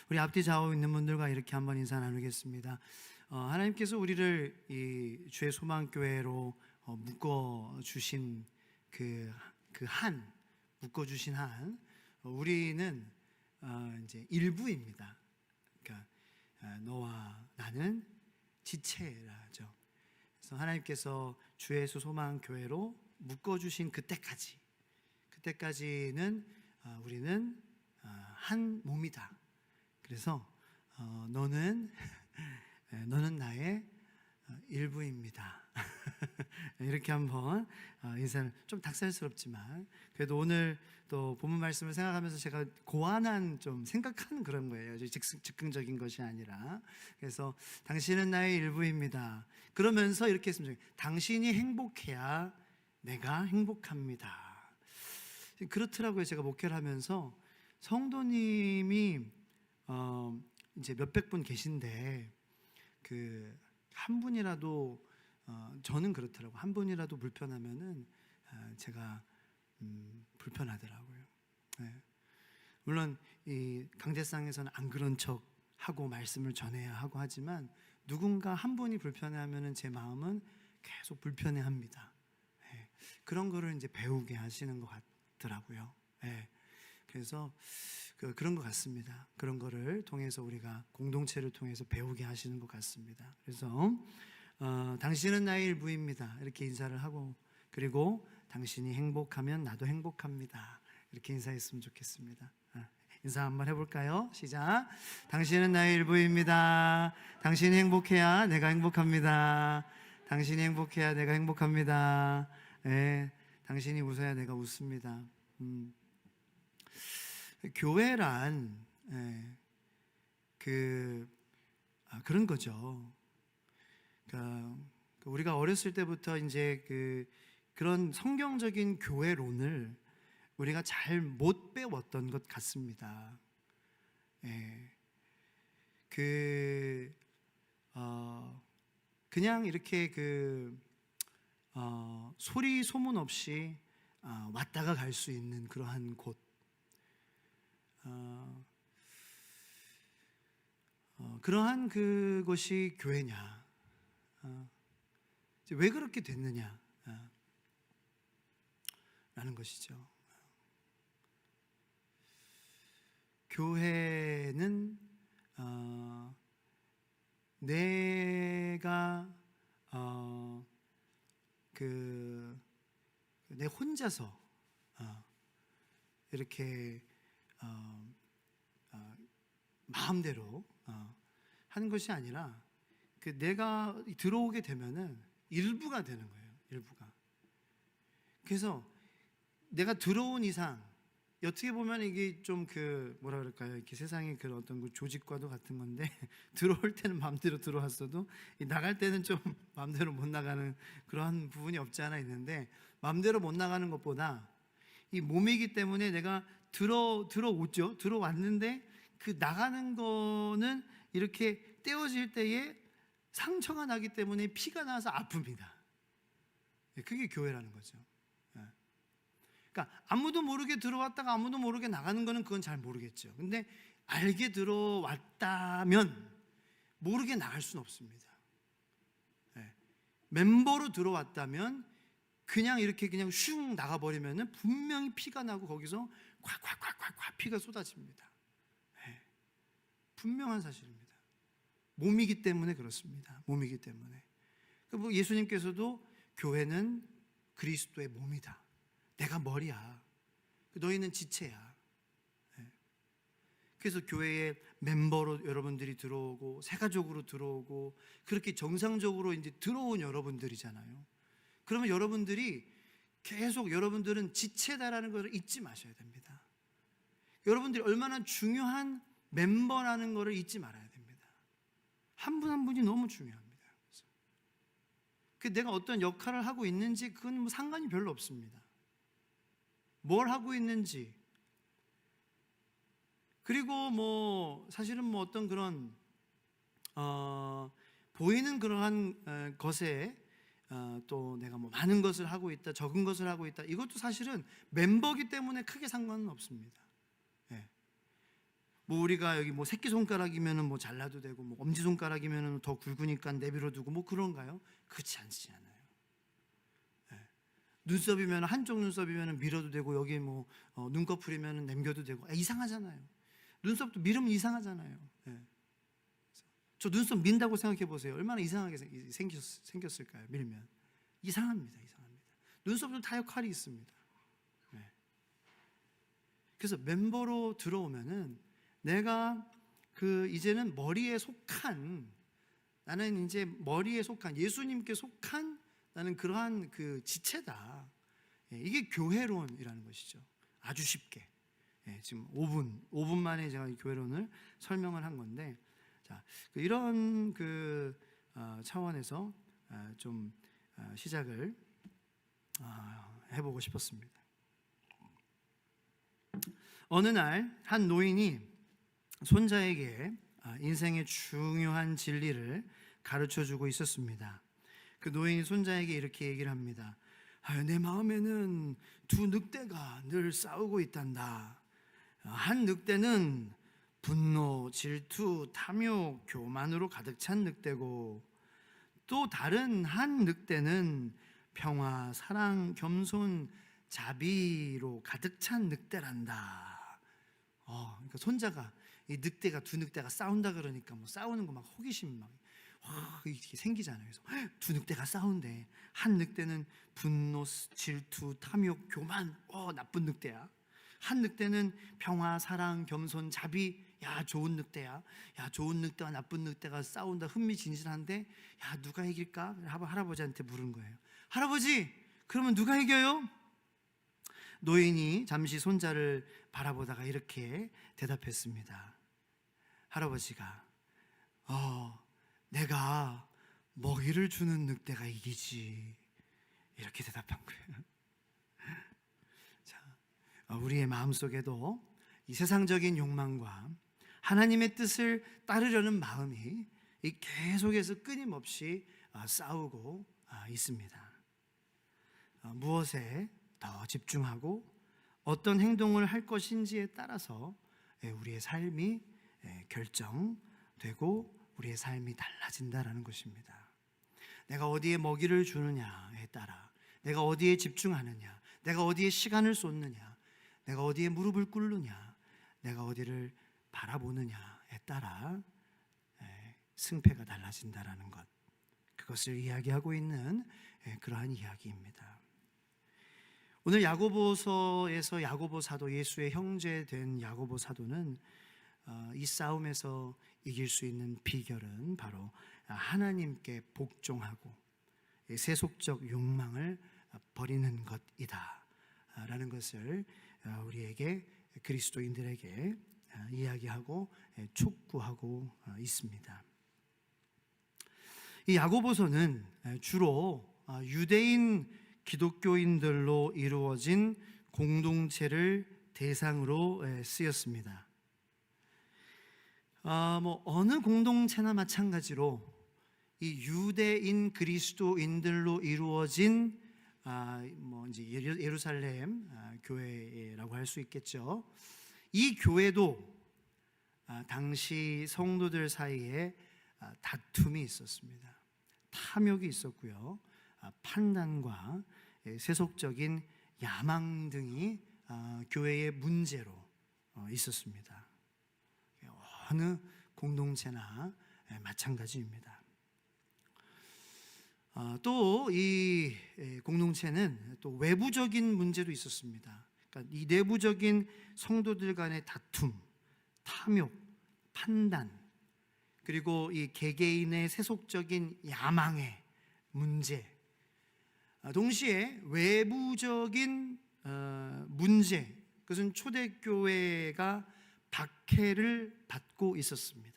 우리 앞뒤 좌우 있는 분들과 이렇게 한번 인사 나누겠습니다. 하나님께서 우리를 이 주의 소망교회로 묶어 주신 묶어 주신 한 우리는 이제 일부입니다. 그러니까 너와 나는 지체라죠. 그래서 하나님께서 주의 소망교회로 묶어 주신 그때까지는 우리는 한 몸이다. 그래서 너는 나의 일부입니다. 이렇게 한번 인사를 좀 닭살스럽지만 그래도 오늘 또 본문 말씀을 생각하면서 제가 고안한 좀 생각하는 그런 거예요. 즉흥적인 것이 아니라. 그래서 당신은 나의 일부입니다. 그러면서 이렇게 했으면 좋겠어요. 당신이 행복해야 내가 행복합니다. 그렇더라고요. 제가 목회를 하면서 성도님이 이제 몇백 분 계신데 한 분이라도 저는 그렇더라고요. 한 분이라도 불편하면은 제가 불편하더라고요. 네. 물론 이 강대상에서는 안 그런 척 하고 말씀을 전해야 하고 하지만 누군가 한 분이 불편해하면은 제 마음은 계속 불편해합니다. 네. 그런 거를 이제 배우게 하시는 것 같더라고요. 네. 그래서 그런 것 같습니다. 그런 거를 통해서 우리가 공동체를 통해서 배우게 하시는 것 같습니다. 그래서 당신은 나의 일부입니다. 이렇게 인사를 하고 그리고 당신이 행복하면 나도 행복합니다. 이렇게 인사했으면 좋겠습니다. 인사 한번 해볼까요? 시작. 당신은 나의 일부입니다. 당신이 행복해야 내가 행복합니다. 당신이 행복해야 내가 행복합니다. 네, 당신이 웃어야 내가 웃습니다. 교회란 그런 거죠. 그러니까 우리가 어렸을 때부터 이제 그런 성경적인 교회론을 우리가 잘 못 배웠던 것 같습니다. 그냥 이렇게 소리 소문 없이 왔다가 갈 수 있는 그러한 곳. 그러한 그것이 교회냐? 왜 그렇게 됐느냐? 라는 것이죠. 교회는 내가 내 혼자서 이렇게 마음대로 하는 것이 아니라 내가 들어오게 되면은 일부가 되는 거예요. 일부가. 그래서 내가 들어온 이상 어떻게 보면 이게 좀 뭐라 그럴까요? 이렇게 세상의 그런 어떤 조직과도 같은 건데 들어올 때는 마음대로 들어왔어도 나갈 때는 좀 마음대로 못 나가는 그러한 부분이 없지 않아 있는데 마음대로 못 나가는 것보다 이 몸이기 때문에 내가 들어오죠. 들어왔는데 나가는 거는 이렇게 떼어질 때에 상처가 나기 때문에 피가 나서 아픕니다. 그게 교회라는 거죠. 그러니까 아무도 모르게 들어왔다가 아무도 모르게 나가는 거는 그건 잘 모르겠죠. 근데 알게 들어왔다면 모르게 나갈 수는 없습니다. 멤버로 들어왔다면 그냥 이렇게 그냥 슝 나가버리면은 분명히 피가 나고 거기서 콱콱콱콱 피가 쏟아집니다. 분명한 사실입니다. 몸이기 때문에 그렇습니다. 몸이기 때문에. 예수님께서도 교회는 그리스도의 몸이다. 내가 머리야. 너희는 지체야. 그래서 교회에 멤버로 여러분들이 들어오고 새가족으로 들어오고 그렇게 정상적으로 이제 들어온 여러분들이잖아요. 그러면 여러분들이 계속 여러분들은 지체다라는 것을 잊지 마셔야 됩니다. 여러분들이 얼마나 중요한 멤버라는 것을 잊지 말아야 됩니다. 한 분 한 분이 너무 중요합니다. 내가 어떤 역할을 하고 있는지 그건 상관이 별로 없습니다. 뭘 하고 있는지 그리고 사실은 어떤 그런 보이는 그러한 것에 또 내가 뭐 많은 것을 하고 있다, 적은 것을 하고 있다, 이것도 사실은 멤버기 때문에 크게 상관은 없습니다. 예. 뭐 우리가 여기 뭐 새끼 손가락이면은 뭐 잘라도 되고, 뭐 엄지 손가락이면은 더 굵으니까 내비로 두고 뭐 그런가요? 그렇지 않잖아요. 예. 눈썹이면 한쪽 눈썹이면은 밀어도 되고, 여기 뭐 눈꺼풀이면은 남겨도 되고, 이상하잖아요. 눈썹도 밀으면 이상하잖아요. 예. 저 눈썹 민다고 생각해 보세요. 얼마나 이상하게 생겼을까요? 밀면 이상합니다. 눈썹도 다 역할이 있습니다. 네. 그래서 멤버로 들어오면은 내가 이제는 머리에 속한, 나는 이제 머리에 속한, 예수님께 속한 나는 그러한 지체다. 이게 교회론이라는 것이죠. 아주 쉽게. 지금 5분 만에 제가 이 교회론을 설명을 한 건데, 자, 이런 차원에서 좀 시작을 해보고 싶었습니다. 어느 날 한 노인이 손자에게 인생의 중요한 진리를 가르쳐주고 있었습니다. 그 노인이 손자에게 이렇게 얘기를 합니다. 내 마음에는 두 늑대가 늘 싸우고 있단다. 한 늑대는 분노, 질투, 탐욕, 교만으로 가득 찬 늑대고, 또 다른 한 늑대는 평화, 사랑, 겸손, 자비로 가득 찬 늑대란다. 그러니까 손자가 이 두 늑대가 싸운다 그러니까 뭐 싸우는 거 막 호기심 막 이렇게 생기잖아요. 그래서 두 늑대가 싸운대. 한 늑대는 분노, 질투, 탐욕, 교만, 나쁜 늑대야. 한 늑대는 평화, 사랑, 겸손, 자비. 야, 좋은 늑대야. 야, 좋은 늑대와 나쁜 늑대가 싸운다. 흥미진진한데, 야, 누가 이길까? 할아버지한테 물은 거예요. 할아버지, 그러면 누가 이겨요? 노인이 잠시 손자를 바라보다가 이렇게 대답했습니다. 할아버지가 내가 먹이를 주는 늑대가 이기지, 이렇게 대답한 거예요. 자, 우리의 마음속에도 이 세상적인 욕망과 하나님의 뜻을 따르려는 마음이 계속해서 끊임없이 싸우고 있습니다. 무엇에 더 집중하고 어떤 행동을 할 것인지에 따라서 우리의 삶이 결정되고 우리의 삶이 달라진다라는 것입니다. 내가 어디에 먹이를 주느냐에 따라, 내가 어디에 집중하느냐, 내가 어디에 시간을 쏟느냐, 내가 어디에 무릎을 꿇느냐, 내가 어디를 바라보느냐에 따라 승패가 달라진다라는 것, 그것을 이야기하고 있는 그러한 이야기입니다. 오늘 야고보서에서 야고보 사도, 예수의 형제된 야고보 사도는 이 싸움에서 이길 수 있는 비결은 바로 하나님께 복종하고 세속적 욕망을 버리는 것이다 라는 것을 우리에게, 그리스도인들에게 이야기하고 촉구하고 있습니다. 이 야고보서는 주로 유대인 기독교인들로 이루어진 공동체를 대상으로 쓰였습니다. 어느 공동체나 마찬가지로 이 유대인 그리스도인들로 이루어진 이제 예루살렘 교회라고 할 수 있겠죠. 이 교회도 당시 성도들 사이에 다툼이 있었습니다. 탐욕이 있었고요. 판단과 세속적인 야망 등이 교회의 문제로 있었습니다. 어느 공동체나 마찬가지입니다. 또 이 공동체는 또 외부적인 문제도 있었습니다. 그러니까 이 내부적인 성도들 간의 다툼, 탐욕, 판단, 그리고 이 개개인의 세속적인 야망의 문제, 동시에 외부적인 문제, 그것은 초대교회가 박해를 받고 있었습니다.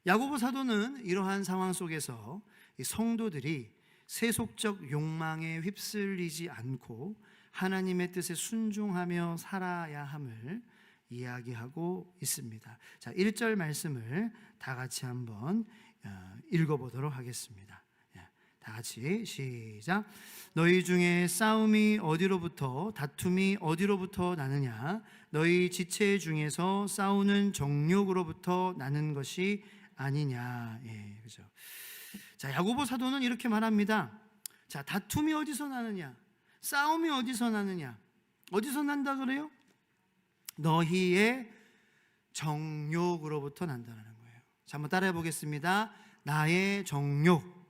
야고보 사도는 이러한 상황 속에서 성도들이 세속적 욕망에 휩쓸리지 않고 하나님의 뜻에 순종하며 살아야 함을 이야기하고 있습니다. 자, 1절 말씀을 다 같이 한번 읽어보도록 하겠습니다. 같이 시작. 너희 중에 싸움이 어디로부터 다툼이 어디로부터 나느냐? 너희 지체 중에서 싸우는 정욕으로부터 나는 것이 아니냐. 예, 그죠. 자, 야고보 사도는 이렇게 말합니다. 자, 다툼이 어디서 나느냐? 싸움이 어디서 나느냐? 어디서 난다 그래요? 너희의 정욕으로부터 난다는 거예요. 자, 한번 따라해 보겠습니다. 나의 정욕,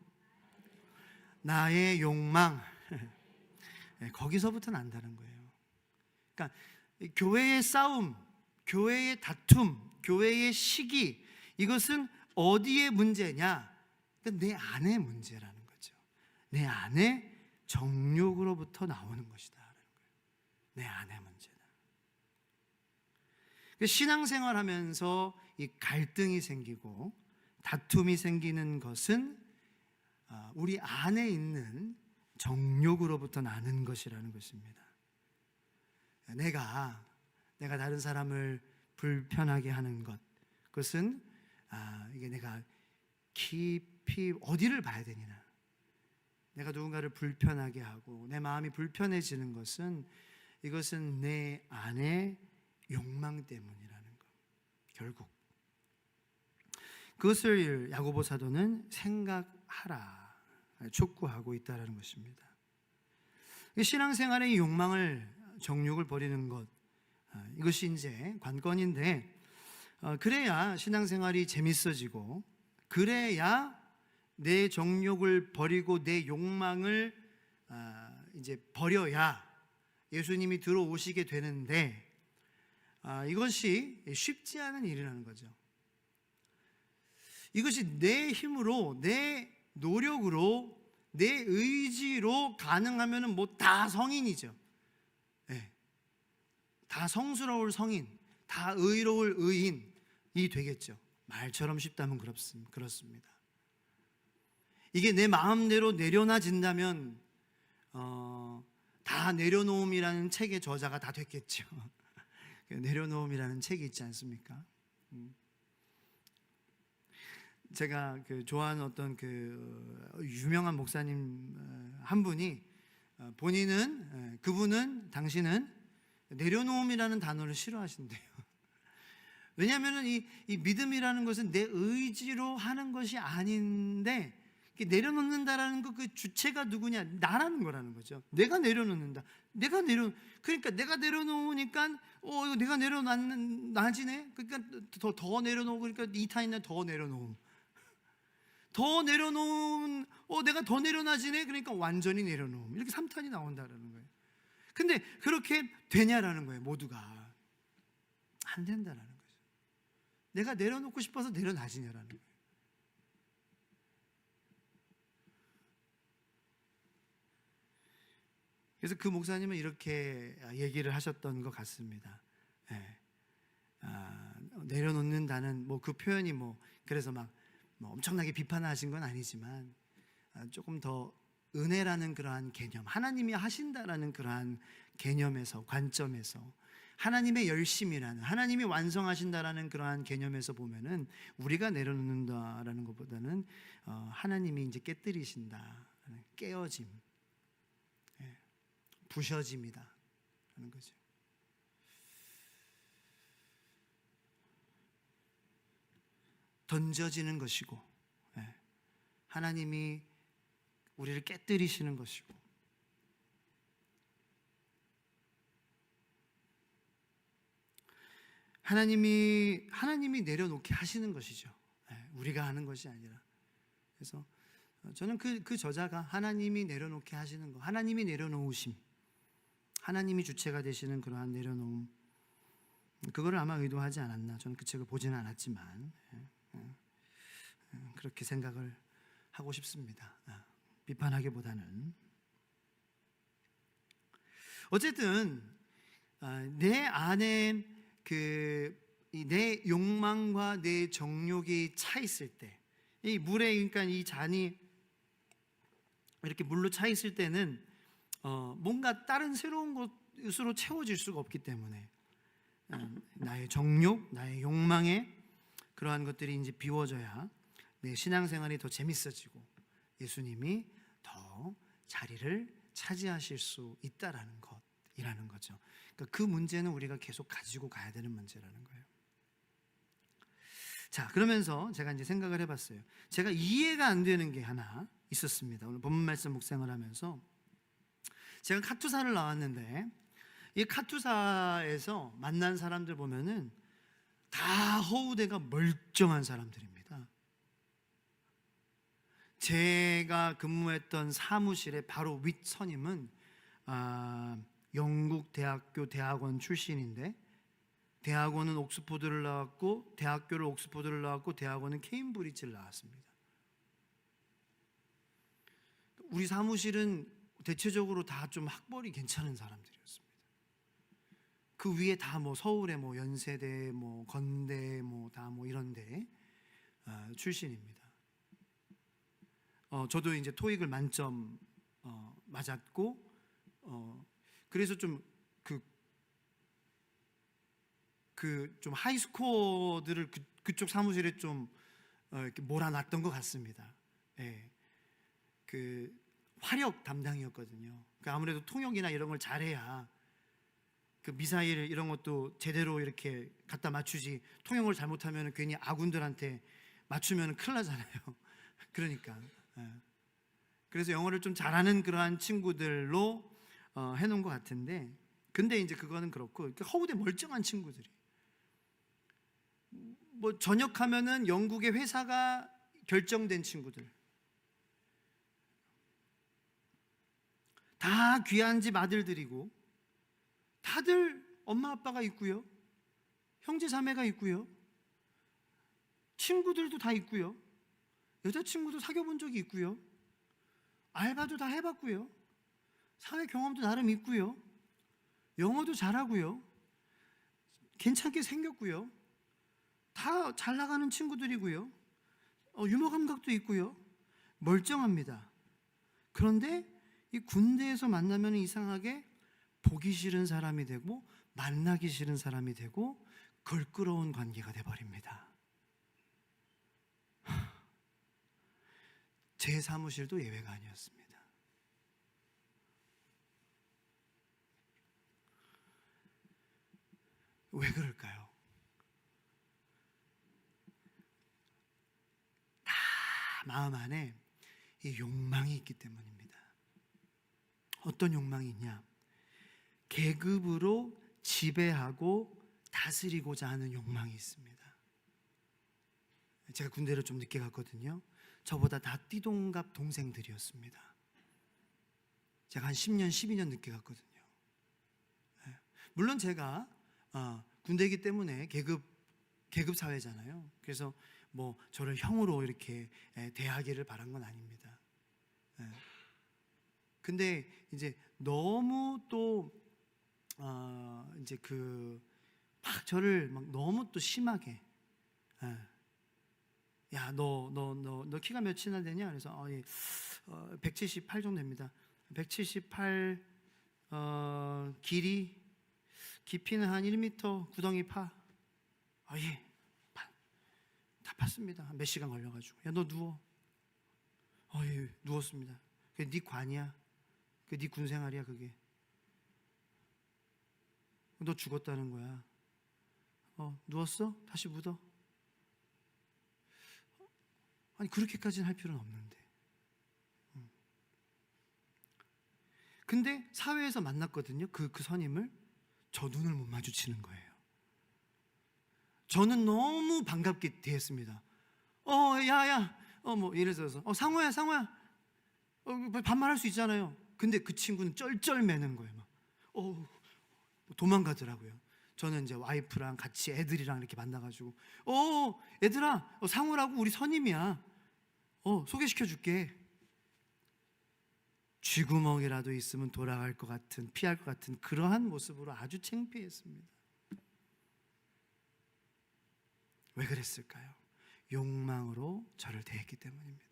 나의 욕망, 거기서부터 난다는 거예요. 그러니까 교회의 싸움, 교회의 다툼, 교회의 시기, 이것은 어디의 문제냐? 그러니까 내 안의 문제라는 거죠. 내 안의 정욕으로부터 나오는 것이다. 내 안의 문제다. 신앙생활하면서 이 갈등이 생기고 다툼이 생기는 것은 우리 안에 있는 정욕으로부터 나는 것이라는 것입니다. 내가 다른 사람을 불편하게 하는 것, 그것은 이게 내가 깊이 어디를 봐야 되느냐? 내가 누군가를 불편하게 하고 내 마음이 불편해지는 것은 이것은 내 안의 욕망 때문이라는 것. 결국 그것을 야고보 사도는 생각하라, 촉구하고 있다는 것입니다. 신앙생활의 욕망을, 정욕을 버리는 것, 이것이 이제 관건인데, 그래야 신앙생활이 재밌어지고, 그래야 내 정욕을 버리고 내 욕망을 이제 버려야 예수님이 들어오시게 되는데, 이것이 쉽지 않은 일이라는 거죠. 이것이 내 힘으로, 내 노력으로, 내 의지로 가능하면 뭐 다 성인이죠. 네. 다 성스러울 성인, 다 의로울 의인이 되겠죠. 말처럼 쉽다면 그렇습니다. 이게 내 마음대로 내려놔진다면 다 내려놓음이라는 책의 저자가 다 됐겠죠. 내려놓음이라는 책이 있지 않습니까? 제가 좋아하는 어떤 유명한 목사님 한 분이 당신은 내려놓음이라는 단어를 싫어하신대요. 왜냐하면 이 믿음이라는 것은 내 의지로 하는 것이 아닌데, 내려놓는다라는 그 주체가 누구냐? 나라는 거라는 거죠. 내가 내려놓는다. 그러니까 내가 내려놓으니까 이거 내가 내려놔지네. 그러니까 더 내려놓고, 그러니까 2탄이나 더 내려놓음. 더 내려놓은, 내가 더 내려놔지네. 그러니까 완전히 내려놓음. 이렇게 3탄이 나온다라는 거예요. 근데 그렇게 되냐라는 거예요. 모두가 안 된다라는 거죠. 내가 내려놓고 싶어서 내려놔지냐라는 거예요. 그래서 그 목사님은 이렇게 얘기를 하셨던 것 같습니다. 내려놓는다는 그 표현이 그래서 막 엄청나게 비판하신 건 아니지만, 조금 더 은혜라는 그러한 개념, 하나님이 하신다라는 그러한 개념에서, 관점에서, 하나님의 열심이라는, 하나님이 완성하신다라는 그러한 개념에서 보면은 우리가 내려놓는다라는 것보다는 하나님이 이제 깨뜨리신다, 깨어짐, 부셔짐이다 하는 거죠. 던져지는 것이고, 하나님이 우리를 깨뜨리시는 것이고, 하나님이 내려놓게 하시는 것이죠. 우리가 하는 것이 아니라. 그래서 저는 그 저자가 하나님이 내려놓게 하시는 것, 하나님이 내려놓으심, 하나님이 주체가 되시는 그러한 내려놓음, 그거를 아마 의도하지 않았나. 저는 그 책을 보지는 않았지만 그렇게 생각을 하고 싶습니다. 비판하기보다는. 어쨌든 내 안에 내 욕망과 내 정욕이 차 있을 때, 이 물에, 그러니까 이 잔이 이렇게 물로 차 있을 때는 뭔가 다른 새로운 것으로 채워질 수가 없기 때문에 나의 정욕, 나의 욕망에 그러한 것들이 이제 비워져야 내 신앙생활이 더 재밌어지고 예수님이 더 안에서 자리를 차지하실 수 있다라는 것이라는 거죠. 그러니까 그 문제는 우리가 계속 가지고 가야 되는 문제라는 거예요. 자, 그러면서 제가 이제 생각을 해봤어요. 제가 이해가 안 되는 게 하나 있었습니다. 오늘 본문 말씀 묵상을 하면서 제가 카투사를 나왔는데 이 카투사에서 만난 사람들 보면은 다 허우대가 멀쩡한 사람들입니다. 제가 근무했던 사무실의 바로 윗 선임은 영국 대학교 대학원 출신인데 대학원은 옥스포드를 나왔고 대학교를 옥스포드를 나왔고 대학원은 케임브리지를 나왔습니다. 우리 사무실은 대체적으로 다 좀 학벌이 괜찮은 사람들이었습니다. 그 위에 다 뭐 서울의 뭐 연세대, 뭐 건대, 뭐 다 뭐 이런데 출신입니다. 저도 이제 토익을 만점 맞았고, 그래서 좀 좀 하이스코어들을 그쪽 사무실에 좀 이렇게 몰아놨던 것 같습니다. 예. 그 화력 담당이었거든요. 그러니까 아무래도 통역이나 이런 걸 잘해야 그 미사일 이런 것도 제대로 이렇게 갖다 맞추지, 통역을 잘못하면 괜히 아군들한테 맞추면 큰일 나잖아요. 그러니까 그래서 영어를 좀 잘하는 그러한 친구들로 해놓은 것 같은데, 근데 이제 그거는 그렇고 허우대 멀쩡한 친구들이 뭐 전역하면은 영국의 회사가 결정된 친구들, 다 귀한 집 아들들이고 다들 엄마 아빠가 있고요, 형제 자매가 있고요, 친구들도 다 있고요, 여자친구도 사귀어 본 적이 있고요, 알바도 다 해봤고요, 사회 경험도 나름 있고요, 영어도 잘하고요, 괜찮게 생겼고요, 다 잘 나가는 친구들이고요, 유머 감각도 있고요, 멀쩡합니다. 그런데 이 군대에서 만나면 이상하게 보기 싫은 사람이 되고 만나기 싫은 사람이 되고 걸끄러운 관계가 돼버립니다. 제 사무실도 예외가 아니었습니다. 왜 그럴까요? 다 마음 안에 이 욕망이 있기 때문입니다. 어떤 욕망이 있냐? 계급으로 지배하고 다스리고자 하는 욕망이 있습니다. 제가 군대를 좀 늦게 갔거든요. 저보다 다 띠동갑 동생들이었습니다. 제가 한 10년, 12년 늦게 갔거든요. 물론 제가 군대이기 때문에 계급 사회잖아요. 그래서 뭐 저를 형으로 이렇게 대하기를 바란 건 아닙니다. 근데 이제 너무 또 이제 막 저를 막 너무 또 심하게, 야, 너 키가 몇이나 되냐? 그래서 178 정도 됩니다. 178 깊이는 한 1m, 구덩이 파. 예, 다 팠습니다. 몇 시간 걸려가지고. 야, 너 누워. 예, 누웠습니다. 그게 네 관이야. 그게 네 군생활이야. 그게. 너 죽었다는 거야. 누웠어? 다시 묻어. 아니, 그렇게까지는 할 필요는 없는데. 근데 사회에서 만났거든요. 그 선임을. 저 눈을 못 마주치는 거예요. 저는 너무 반갑게 대했습니다. 야야, 뭐 예를 들어서 상호야, 반말할 수 있잖아요. 근데 그 친구는 쩔쩔매는 거예요. 막 도망가더라고요. 저는 이제 와이프랑 같이 애들이랑 이렇게 만나가지고 얘들아, 상호라고 우리 선임이야. 소개시켜줄게. 쥐구멍이라도 있으면 돌아갈 것 같은, 피할 것 같은 그러한 모습으로 아주 창피했습니다. 왜 그랬을까요? 욕망으로 저를 대했기 때문입니다.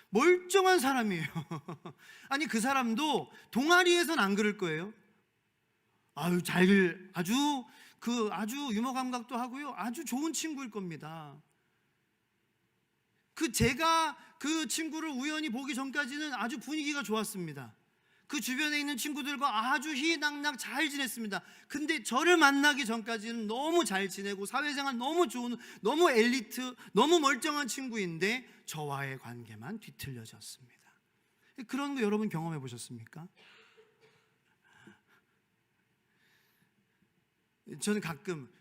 멀쩡한 사람이에요. 아니, 그 사람도 동아리에선 안 그럴 거예요. 아주 그 아주 유머 감각도 하고요, 아주 좋은 친구일 겁니다. 제가 그 친구를 우연히 보기 전까지는 아주 분위기가 좋았습니다. 그 주변에 있는 친구들과 아주 희희낙낙 잘 지냈습니다. 근데 저를 만나기 전까지는 너무 잘 지내고 사회생활 너무 좋은, 너무 엘리트, 너무 멀쩡한 친구인데 저와의 관계만 뒤틀려졌습니다. 그런 거 여러분 경험해 보셨습니까? 저는 가끔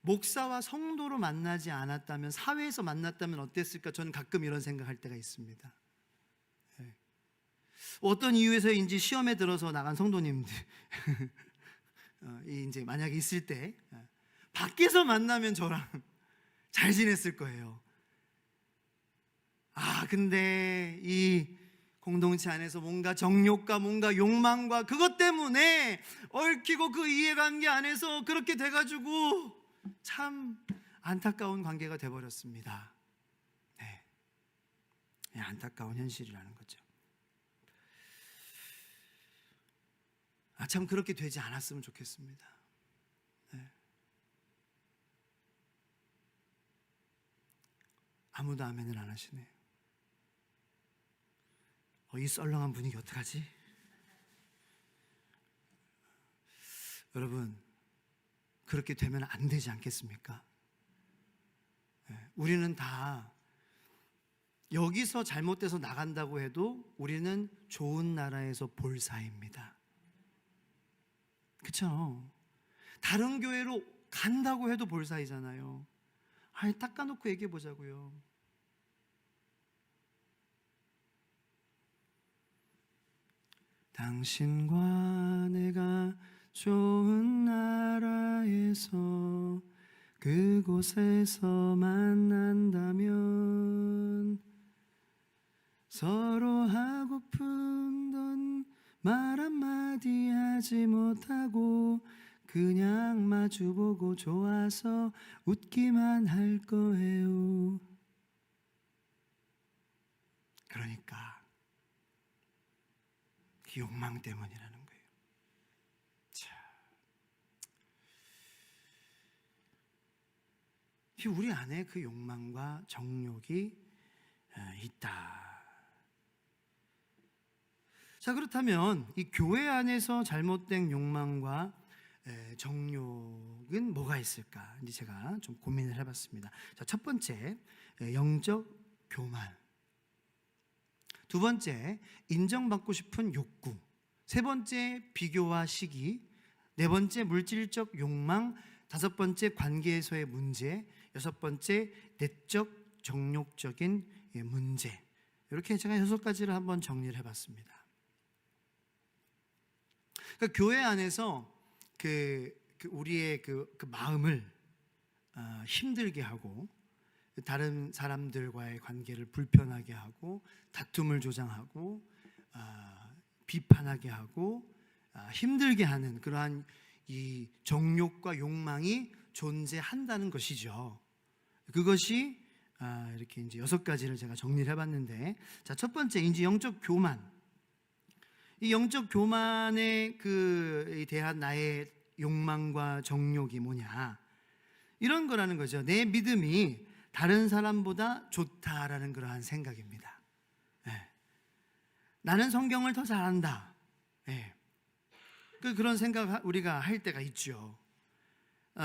목사와 성도로 만나지 않았다면, 사회에서 만났다면 어땠을까? 저는 가끔 이런 생각할 때가 있습니다. 어떤 이유에서인지 시험에 들어서 나간 성도님들 이제 만약에 있을 때 밖에서 만나면 저랑 잘 지냈을 거예요. 근데 이 공동체 안에서 뭔가 정욕과 뭔가 욕망과 그것 때문에 얽히고 그 이해관계 안에서 그렇게 돼가지고 참 안타까운 관계가 돼버렸습니다. 네, 안타까운 현실이라는 거죠. 참 그렇게 되지 않았으면 좋겠습니다. 네. 아무도 아멘을 안 하시네요. 이 썰렁한 분위기 어떡하지? 여러분, 그렇게 되면 안 되지 않겠습니까? 네. 우리는 다 여기서 잘못돼서 나간다고 해도 우리는 좋은 나라에서 볼 사이입니다. 그렇죠? 다른 교회로 간다고 해도 볼 사이잖아요. 닦아놓고 얘기해 보자고요. 당신과 내가 좋은 나라에서 그곳에서 만난다면 서로 하고픈 말 한마디 하지 못하고 그냥 마주보고 좋아서 웃기만 할 거예요. 그러니까 그 욕망 때문이라는 거예요. 우리 안에 그 욕망과 정욕이 있다. 자, 그렇다면 이 교회 안에서 잘못된 욕망과 정욕은 뭐가 있을까? 이제 제가 좀 고민을 해봤습니다. 자, 첫 번째, 영적 교만. 두 번째, 인정받고 싶은 욕구. 세 번째, 비교와 시기. 네 번째, 물질적 욕망. 다섯 번째, 관계에서의 문제. 여섯 번째, 내적 정욕적인 문제. 이렇게 제가 6가지를 한번 정리를 해봤습니다. 그러니까 교회 안에서 우리의 그 마음을 힘들게 하고 다른 사람들과의 관계를 불편하게 하고 다툼을 조장하고 비판하게 하고 힘들게 하는 그러한 이 정욕과 욕망이 존재한다는 것이죠. 그것이 이렇게 이제 6가지를 제가 정리를 해봤는데, 자, 첫 번째 이제 영적 교만. 이 영적 교만에 대한 나의 욕망과 정욕이 뭐냐, 이런 거라는 거죠. 내 믿음이 다른 사람보다 좋다라는 그러한 생각입니다. 나는 성경을 더 잘한다. 그런 생각 우리가 할 때가 있죠.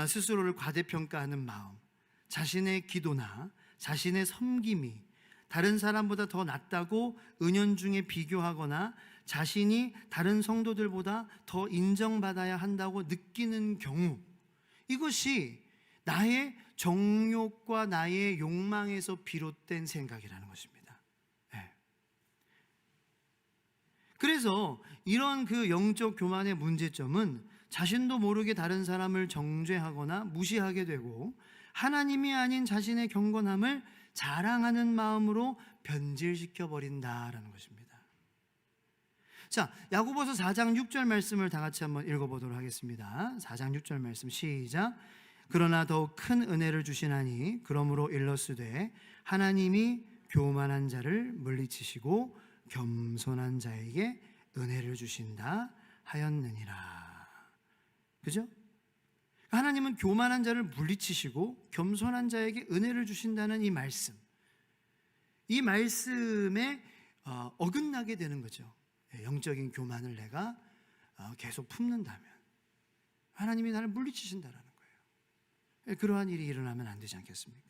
스스로를 과대평가하는 마음, 자신의 기도나 자신의 섬김이 다른 사람보다 더 낫다고 은연중에 비교하거나 자신이 다른 성도들보다 더 인정받아야 한다고 느끼는 경우, 이것이 나의 정욕과 나의 욕망에서 비롯된 생각이라는 것입니다. 그래서 이런 그 영적 교만의 문제점은 자신도 모르게 다른 사람을 정죄하거나 무시하게 되고 하나님이 아닌 자신의 경건함을 자랑하는 마음으로 변질시켜 버린다라는 것입니다. 자, 야고보서 4장 6절 말씀을 다 같이 한번 읽어보도록 하겠습니다. 4장 6절 말씀 시작. 그러나 더욱 큰 은혜를 주시나니 그러므로 일러스되 하나님이 교만한 자를 물리치시고 겸손한 자에게 은혜를 주신다 하였느니라. 그죠? 하나님은 교만한 자를 물리치시고 겸손한 자에게 은혜를 주신다는 이 말씀, 이 말씀에 어긋나게 되는 거죠. 영적인 교만을 내가 계속 품는다면 하나님이 나를 물리치신다라는 거예요. 그러한 일이 일어나면 안 되지 않겠습니까?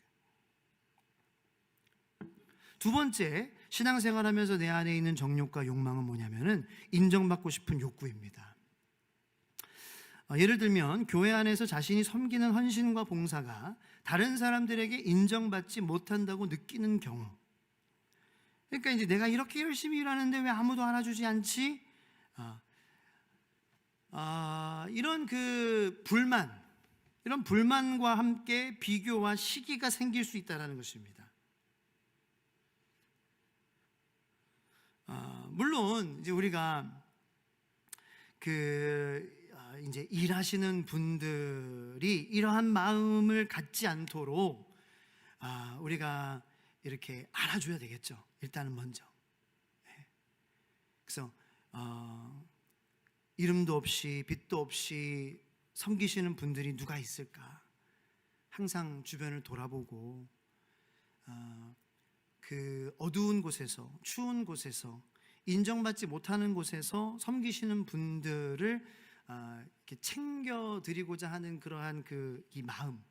두 번째, 신앙생활하면서 내 안에 있는 정욕과 욕망은 뭐냐면은 인정받고 싶은 욕구입니다. 예를 들면 교회 안에서 자신이 섬기는 헌신과 봉사가 다른 사람들에게 인정받지 못한다고 느끼는 경우, 그러니까 이제 내가 이렇게 열심히 일하는데 왜 아무도 알아주지 않지? 이런 그 불만, 이런 불만과 함께 비교와 시기가 생길 수 있다는 것입니다. 물론 이제 우리가 이제 일하시는 분들이 이러한 마음을 갖지 않도록 우리가 이렇게 알아줘야 되겠죠. 일단은 먼저. 그래서 이름도 없이 빛도 없이 섬기시는 분들이 누가 있을까? 항상 주변을 돌아보고 그 어두운 곳에서, 추운 곳에서, 인정받지 못하는 곳에서 섬기시는 분들을 이렇게 챙겨드리고자 하는 그러한 이 마음,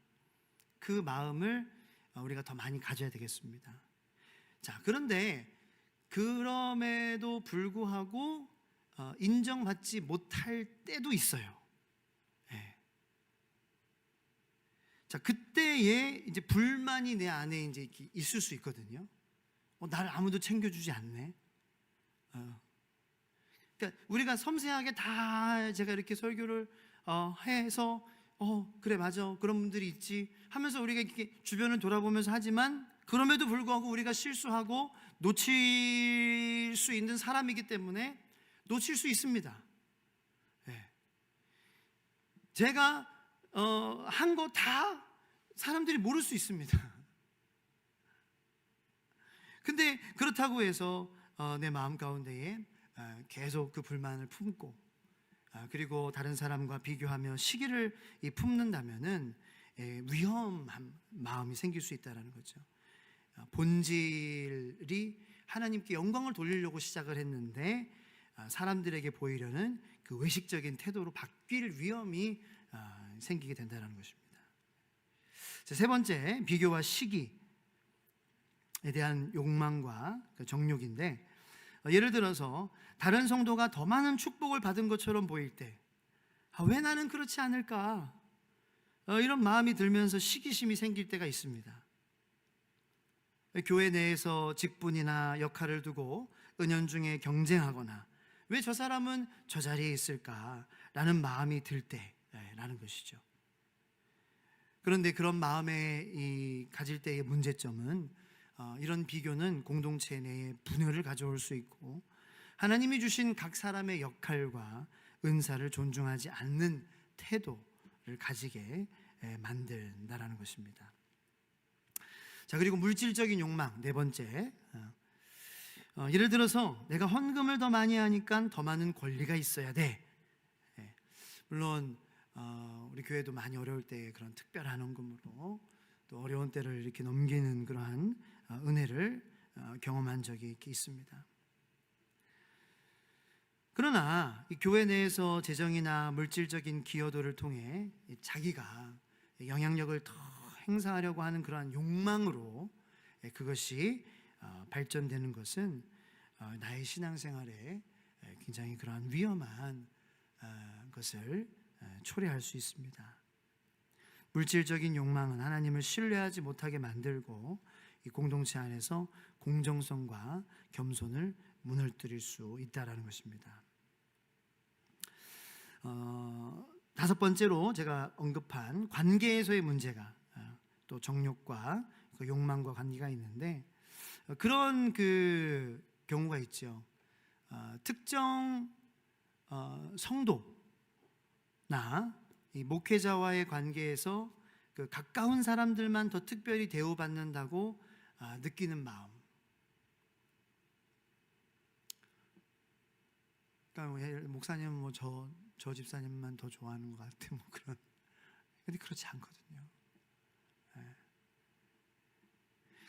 그 마음을 우리가 더 많이 가져야 되겠습니다. 자, 그런데 그럼에도 불구하고 인정받지 못할 때도 있어요. 네. 자, 그때에 이제 불만이 내 안에 이제 있을 수 있거든요. 나를 아무도 챙겨주지 않네. 그러니까 우리가 섬세하게 다 제가 이렇게 설교를 해서 그래 맞아 그런 분들이 있지 하면서 우리가 이렇게 주변을 돌아보면서 하지만 그럼에도 불구하고 우리가 실수하고 놓칠 수 있는 사람이기 때문에 놓칠 수 있습니다. 네. 제가 한 거 다 사람들이 모를 수 있습니다. 근데 그렇다고 해서 내 마음 가운데에 계속 그 불만을 품고 그리고 다른 사람과 비교하며 시기를 품는다면은 위험한 마음이 생길 수 있다는 거죠. 본질이 하나님께 영광을 돌리려고 시작을 했는데 사람들에게 보이려는 그 외식적인 태도로 바뀔 위험이 생기게 된다는 것입니다. 세 번째, 비교와 시기에 대한 욕망과 정욕인데, 예를 들어서 다른 성도가 더 많은 축복을 받은 것처럼 보일 때 왜 나는 그렇지 않을까? 이런 마음이 들면서 시기심이 생길 때가 있습니다. 교회 내에서 직분이나 역할을 두고 은연중에 경쟁하거나 왜 저 사람은 저 자리에 있을까라는 마음이 들 때라는 것이죠. 그런데 그런 마음에 가질 때의 문제점은 이런 비교는 공동체 내에 분열을 가져올 수 있고 하나님이 주신 각 사람의 역할과 은사를 존중하지 않는 태도를 가지게 만든다라는 것입니다. 자, 그리고 물질적인 욕망, 네 번째. 예를 들어서 내가 헌금을 더 많이 하니까 더 많은 권리가 있어야 돼. 물론 우리 교회도 많이 어려울 때 그런 특별한 헌금으로 또 어려운 때를 이렇게 넘기는 그러한 은혜를 경험한 적이 이렇게 있습니다. 그러나 이 교회 내에서 재정이나 물질적인 기여도를 통해 자기가 영향력을 더 행사하려고 하는 그러한 욕망으로 그것이 발전되는 것은 나의 신앙생활에 굉장히 그러한 위험한 것을 초래할 수 있습니다. 물질적인 욕망은 하나님을 신뢰하지 못하게 만들고 이 공동체 안에서 공정성과 겸손을 무너뜨릴 수 있다는 것입니다. 다섯 번째로 제가 언급한 관계에서의 문제가 또 정욕과 그 욕망과 관계가 있는데 그런 그 경우가 있죠. 특정 성도나 이 목회자와의 관계에서 그 가까운 사람들만 더 특별히 대우받는다고 느끼는 마음. 그러니까 목사님은 저 집사님만 더 좋아하는 것 같아, 뭐 그런. 그렇지 않거든요.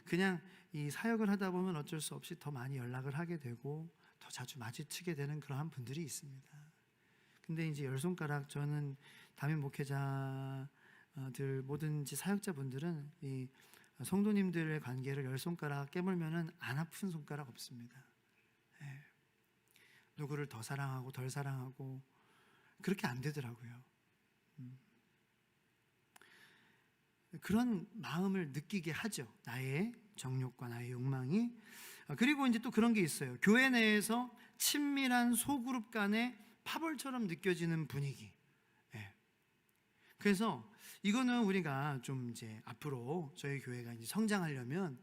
그냥 이 사역을 하다 보면 어쩔 수 없이 더 많이 연락을 하게 되고 더 자주 마주치게 되는 그러한 분들이 있습니다. 근데 이제 열 손가락, 저는 담임 목회자들 뭐든지 사역자분들은 이 성도님들의 관계를 열 손가락 깨물면은 안 아픈 손가락 없습니다. 누구를 더 사랑하고 덜 사랑하고 그렇게 안 되더라고요. 그런 마음을 느끼게 하죠. 나의 정욕과 나의 욕망이. 그리고 이제 또 그런 게 있어요. 교회 내에서 친밀한 소그룹 간의 파벌처럼 느껴지는 분위기. 그래서 이거는 우리가 좀 이제 앞으로 저희 교회가 이제 성장하려면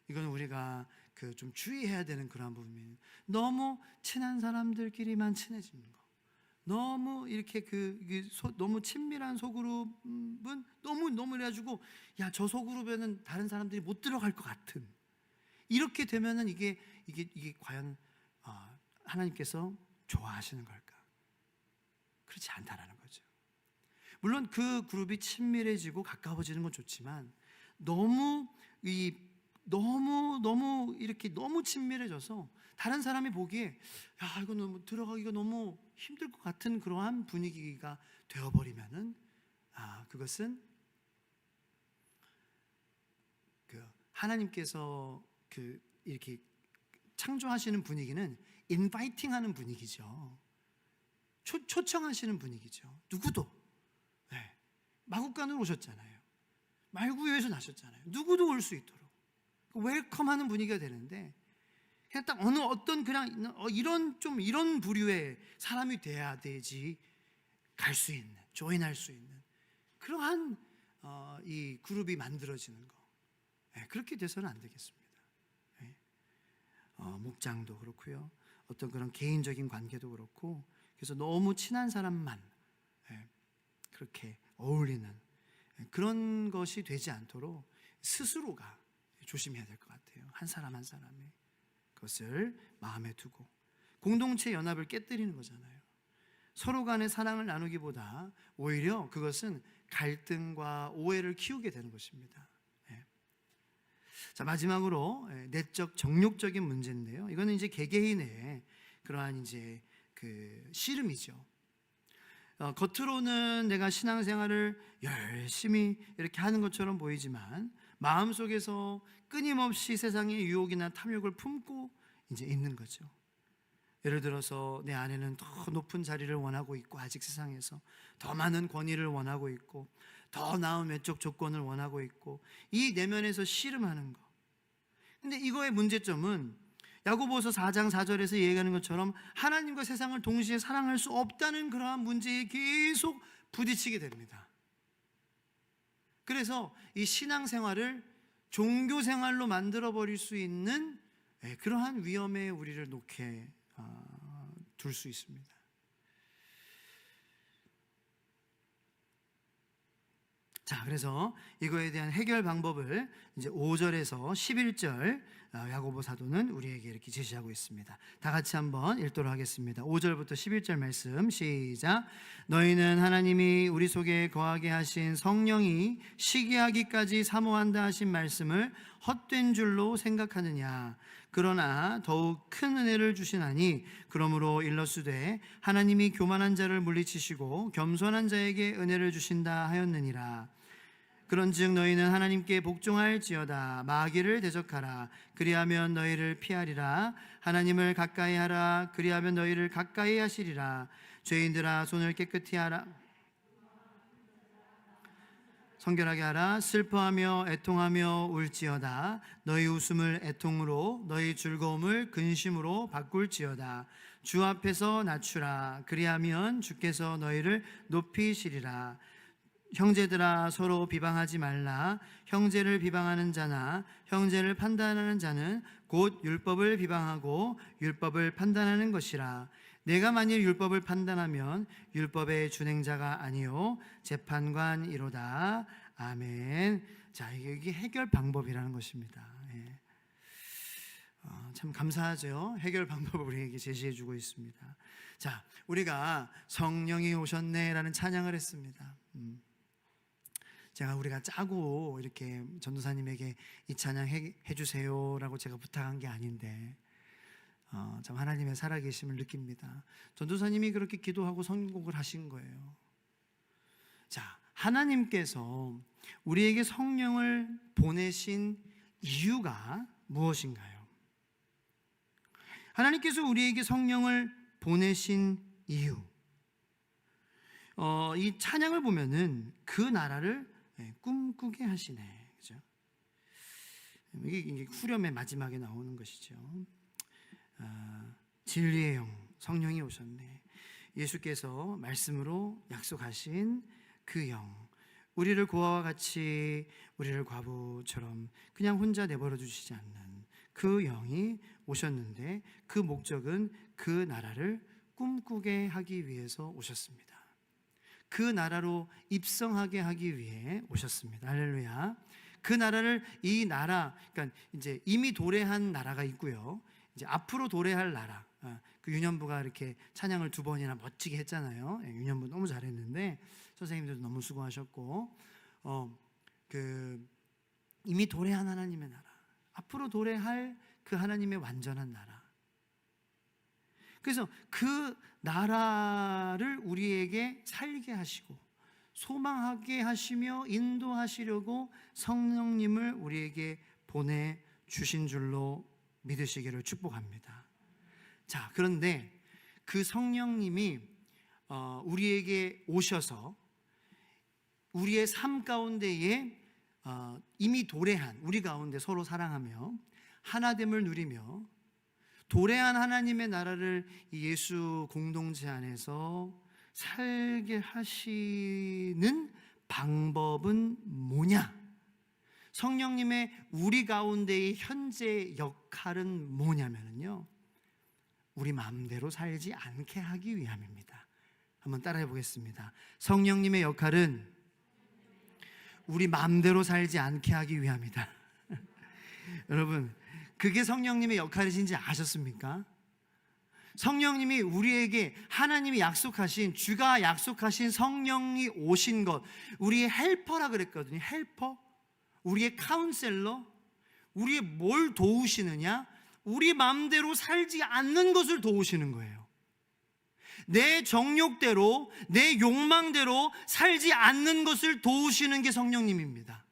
이거는 우리가 그 좀 주의해야 되는 그런 부분입니다. 너무 친한 사람들끼리만 친해지는 거. 너무 이렇게 너무 친밀한 소그룹은 너무 그래가지고 야, 저 소그룹에는 다른 사람들이 못 들어갈 것 같은, 이렇게 되면은 이게 과연 하나님께서 좋아하시는 걸까? 그렇지 않다라는 거죠. 물론 그 그룹이 친밀해지고 가까워지는 건 좋지만 너무 이렇게 너무 친밀해져서 다른 사람이 보기에 야, 이거 너무 들어가기가 너무 힘들 것 같은 그러한 분위기가 되어버리면은 그것은 하나님께서 이렇게 창조하시는 분위기는 인바이팅하는 분위기죠. 초청하시는 분위기죠. 누구도 마국간으로 오셨잖아요. 말구유에서 나셨잖아요. 누구도 올 수 있도록 웰컴하는 분위기가 되는데, 그냥 딱 어떤 그냥 이런 부류의 사람이 돼야 되지 갈 수 있는, 조인할 수 있는 그러한 이 그룹이 만들어지는 거. 그렇게 돼서는 안 되겠습니다. 목장도 그렇고요. 어떤 그런 개인적인 관계도 그렇고, 그래서 너무 친한 사람만 그렇게 어울리는 그런 것이 되지 않도록 스스로가 조심해야 될 것 같아요. 한 사람 한 사람의 것을 마음에 두고 공동체 연합을 깨뜨리는 거잖아요. 서로 간의 사랑을 나누기보다 오히려 그것은 갈등과 오해를 키우게 되는 것입니다. 자, 마지막으로 내적 정욕적인 문제인데요. 이거는 이제 개개인의 그러한 이제 씨름이죠. 겉으로는 내가 신앙생활을 열심히 이렇게 하는 것처럼 보이지만 마음속에서 끊임없이 세상의 유혹이나 탐욕을 품고 이제 있는 거죠. 예를 들어서 내 안에는 더 높은 자리를 원하고 있고, 아직 세상에서 더 많은 권위를 원하고 있고, 더 나은 외적 조건을 원하고 있고, 이 내면에서 씨름하는 거. 근데 이거의 문제점은 야고보서 4장 4절에서 얘기하는 것처럼 하나님과 세상을 동시에 사랑할 수 없다는 그러한 문제에 계속 부딪히게 됩니다. 그래서 이 신앙생활을 종교생활로 만들어버릴 수 있는 그러한 위험에 우리를 놓게 둘 수 있습니다. 자, 그래서 이거에 대한 해결 방법을 이제 5절에서 11절 야고보 사도는 우리에게 이렇게 제시하고 있습니다. 다 같이 한번 읽도록 하겠습니다. 5절부터 11절 말씀 시작. 너희는 하나님이 우리 속에 거하게 하신 성령이 시기하기까지 사모한다 하신 말씀을 헛된 줄로 생각하느냐? 그러나 더욱 큰 은혜를 주시나니 그러므로 일러스되 하나님이 교만한 자를 물리치시고 겸손한 자에게 은혜를 주신다 하였느니라. 그런즉 너희는 하나님께 복종할지어다. 마귀를 대적하라. 그리하면 너희를 피하리라. 하나님을 가까이 하라. 그리하면 너희를 가까이 하시리라. 죄인들아 손을 깨끗이 하라. 성결하게 하라. 슬퍼하며 애통하며 울지어다. 너희 웃음을 애통으로 너희 즐거움을 근심으로 바꿀지어다. 주 앞에서 낮추라. 그리하면 주께서 너희를 높이시리라. 형제들아 서로 비방하지 말라. 형제를 비방하는 자나 형제를 판단하는 자는 곧 율법을 비방하고 율법을 판단하는 것이라. 내가 만일 율법을 판단하면 율법의 준행자가 아니요 재판관이로다. 아멘. 자, 이게 해결 방법이라는 것입니다. 참 감사하죠. 해결 방법을 우리에게 제시해 주고 있습니다. 자, 우리가 성령이 오셨네 라는 찬양을 했습니다. 우리가 짜고 이렇게 전도사님에게 이 찬양 해주세요라고 제가 부탁한 게 아닌데 참 하나님의 살아계심을 느낍니다. 전도사님이 그렇게 기도하고 선곡을 하신 거예요. 자, 하나님께서 우리에게 성령을 보내신 이유가 무엇인가요? 하나님께서 우리에게 성령을 보내신 이유, 이 찬양을 보면은 그 나라를 꿈꾸게 하시네, 그죠? 이게 후렴의 마지막에 나오는 것이죠. 진리의 영, 성령이 오셨네. 예수께서 말씀으로 약속하신 그 영, 우리를 고아와 같이, 우리를 과부처럼 그냥 혼자 내버려 두시지 않는 그 영이 오셨는데, 그 목적은 그 나라를 꿈꾸게 하기 위해서 오셨습니다. 그 나라로 입성하게 하기 위해 오셨습니다. 할렐루야. 그 나라를, 이 나라, 그러니까 이제 이미 도래한 나라가 있고요, 이제 앞으로 도래할 나라. 그 유년부가 이렇게 찬양을 2번이나 멋지게 했잖아요. 유년부 너무 잘했는데 선생님들도 너무 수고하셨고, 이미 도래한 하나님의 나라, 앞으로 도래할 그 하나님의 완전한 나라. 그래서 그 나라를 우리에게 살게 하시고 소망하게 하시며 인도하시려고 성령님을 우리에게 보내주신 줄로 믿으시기를 축복합니다. 자, 그런데 그 성령님이 우리에게 오셔서 우리의 삶 가운데에 이미 도래한 우리 가운데 서로 사랑하며 하나됨을 누리며 도래한 하나님의 나라를 예수 공동체 안에서 살게 하시는 방법은 뭐냐? 성령님의 우리 가운데의 현재 역할은 뭐냐면요, 우리 마음대로 살지 않게 하기 위함입니다. 한번 따라해 보겠습니다. 성령님의 역할은 우리 마음대로 살지 않게 하기 위함이다. 여러분, 그게 성령님의 역할이신지 아셨습니까? 성령님이 우리에게 하나님이 약속하신, 주가 약속하신 성령이 오신 것, 우리의 헬퍼라 그랬거든요. 헬퍼, 우리의 카운셀러, 우리의 뭘 도우시느냐? 우리 마음대로 살지 않는 것을 도우시는 거예요. 내 정욕대로, 내 욕망대로 살지 않는 것을 도우시는 게 성령님입니다.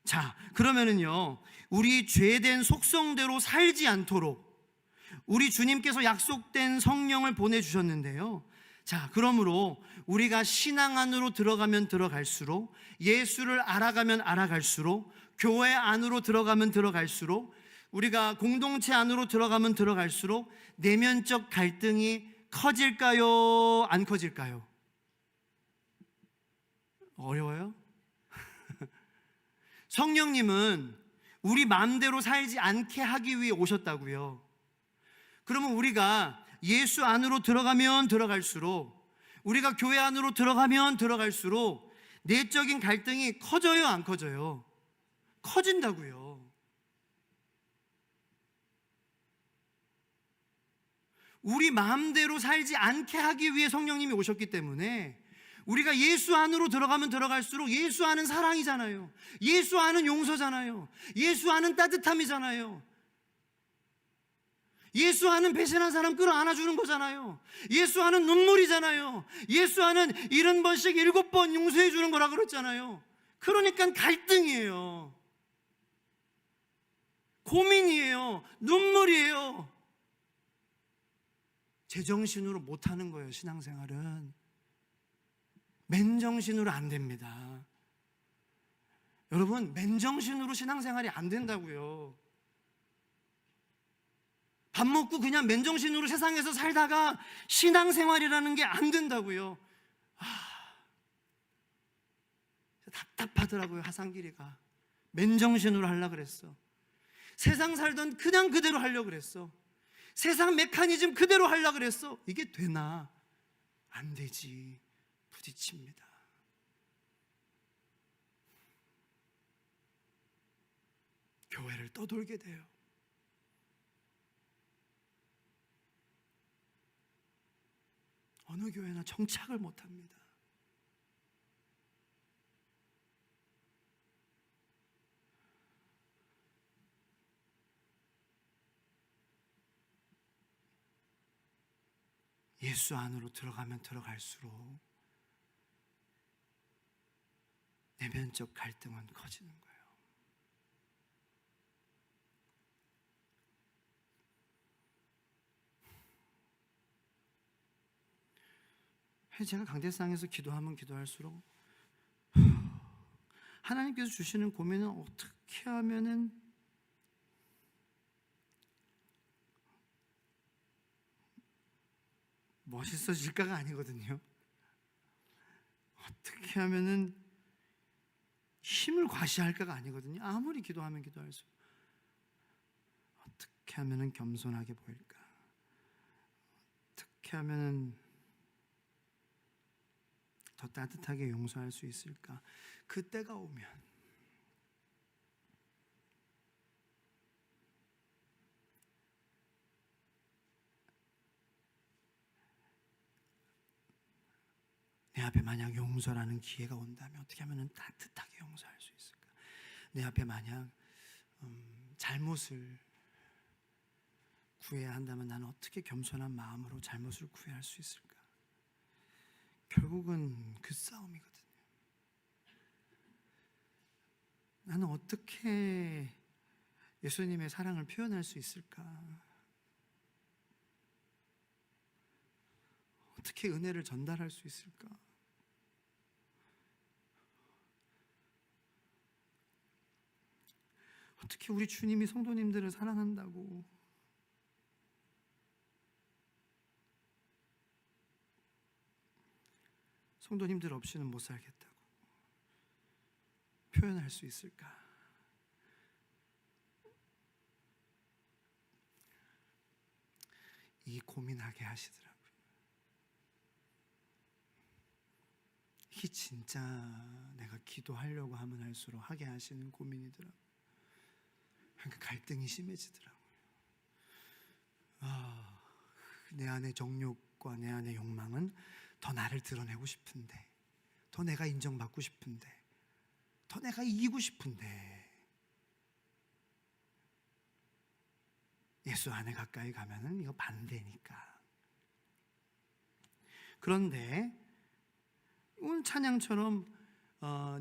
자, 그러면은요, 우리 죄된 속성대로 살지 않도록 우리 주님께서 약속된 성령을 보내주셨는데요, 자, 그러므로 우리가 신앙 안으로 들어가면 들어갈수록, 예수를 알아가면 알아갈수록, 교회 안으로 들어가면 들어갈수록, 우리가 공동체 안으로 들어가면 들어갈수록 내면적 갈등이 커질까요? 안 커질까요? 어려워요? 성령님은 우리 마음대로 살지 않게 하기 위해 오셨다고요. 그러면 우리가 예수 안으로 들어가면 들어갈수록, 우리가 교회 안으로 들어가면 들어갈수록 내적인 갈등이 커져요, 안 커져요? 커진다고요. 우리 마음대로 살지 않게 하기 위해 성령님이 오셨기 때문에 우리가 예수 안으로 들어가면 들어갈수록 예수 아는 사랑이잖아요. 예수 아는 용서잖아요. 예수 아는 따뜻함이잖아요. 예수 아는 배신한 사람 끌어안아주는 거잖아요. 예수 아는 눈물이잖아요. 예수 아는 70번씩 7번 용서해 주는 거라 그랬잖아요. 그러니까 갈등이에요. 고민이에요. 눈물이에요. 제정신으로 못하는 거예요. 신앙생활은 맨정신으로 안 됩니다. 여러분, 맨정신으로 신앙생활이 안 된다고요. 밥 먹고 그냥 맨정신으로 세상에서 살다가 신앙생활이라는 게 안 된다고요. 답답하더라고요. 하상길이가 맨정신으로 하려고 그랬어. 세상 살던 그냥 그대로 하려고 그랬어. 세상 메커니즘 그대로 하려고 그랬어. 이게 되나? 안 되지. 부딪힙니다. 교회를 떠돌게 돼요. 어느 교회나 정착을 못합니다. 예수 안으로 들어가면 들어갈수록 내면적 갈등은 커지는 거예요. 제가 강대상에서 기도하면 기도할수록 하나님께서 주시는 고민은 어떻게 하면은 멋있어질까가 아니거든요. 어떻게 하면은 힘을 과시할까가 아니거든요. 아무리 기도하면 기도할수록 어떻게 하면은 겸손하게 보일까? 어떻게 하면은 더 따뜻하게 용서할 수 있을까? 그때가 오면 내 앞에 만약 용서라는 기회가 온다면 어떻게 하면 따뜻하게 용서할 수 있을까? 내 앞에 만약 잘못을 구해야 한다면 나는 어떻게 겸손한 마음으로 잘못을 구해할 수 있을까? 결국은 그 싸움이거든요. 나는 어떻게 예수님의 사랑을 표현할 수 있을까? 어떻게 은혜를 전달할 수 있을까? 어떻게 우리 주님이 성도님들을 사랑한다고 성도님들 없이는 못 살겠다고 표현할 수 있을까? 이 고민하게 하시더라고요. 이게 진짜 내가 기도하려고 하면 할수록 하게 하시는 고민이더라고요. 그러니까 갈등이 심해지더라고요. 내 안의 정욕과 내 안의 욕망은 더 나를 드러내고 싶은데, 더 내가 인정받고 싶은데, 더 내가 이기고 싶은데, 예수 안에 가까이 가면은 이거 반대니까. 그런데 오늘 찬양처럼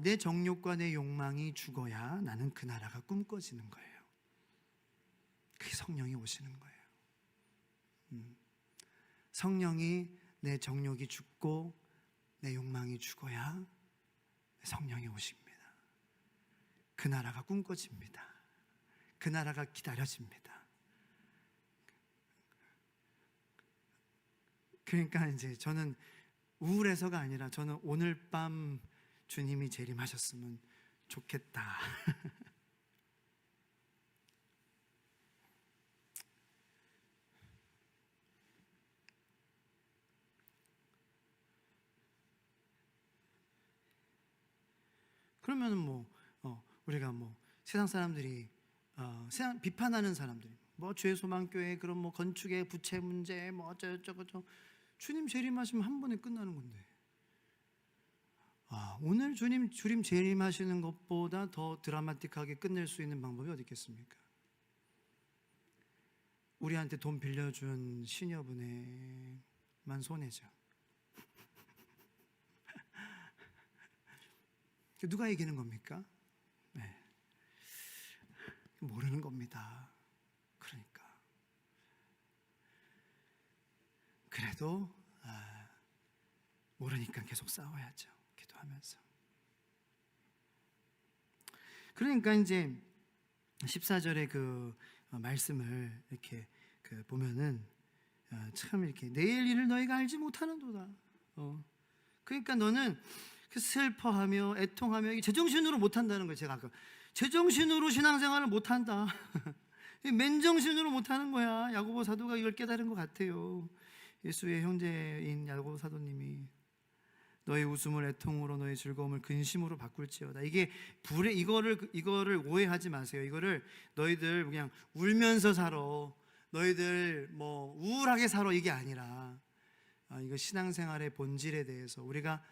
내 정욕과 내 욕망이 죽어야 나는 그 나라가 꿈꿔지는 거예요. 그게 성령이 오시는 거예요. 성령이 내 정욕이 죽고 내 욕망이 죽어야 성령이 오십니다. 그 나라가 꿈꿔집니다. 그 나라가 기다려집니다. 그러니까 이제 저는 우울해서가 아니라 저는 오늘 밤 주님이 재림하셨으면 좋겠다. 그러면은 우리가 세상 사람들이 세상 비판하는 사람들이 죄소망교회 그런 건축의 부채 문제 어쩌고저쩌고 주님 재림하시면 한 번에 끝나는 건데 오늘 주님 재림하시는 것보다 더 드라마틱하게 끝낼 수 있는 방법이 어디 있겠습니까? 우리한테 돈 빌려준 시녀분에만 손해죠. 누가 이기는 겁니까? 네. 모르는 겁니다. 그러니까 그래도 모르니까 계속 싸워야죠. 기도하면서. 그러니까 이제 14절의 그 말씀을 이렇게 보면은 참 이렇게 내일 일을 너희가 알지 못하는도다. 그러니까 너는 슬퍼하며 애통하며 이게 제정신으로 못한다는 거예요. 제가 아까 제정신으로 신앙생활을 못한다. 맨정신으로 못하는 거야. 야고보 사도가 이걸 깨달은 것 같아요. 예수의 형제인 야고보 사도님이 너의 웃음을 애통으로 너의 즐거움을 근심으로 바꿀지어다. 이게 이거를 오해하지 마세요. 이거를 너희들 그냥 울면서 살아, 너희들 우울하게 살아, 이게 아니라 이거 신앙생활의 본질에 대해서 우리가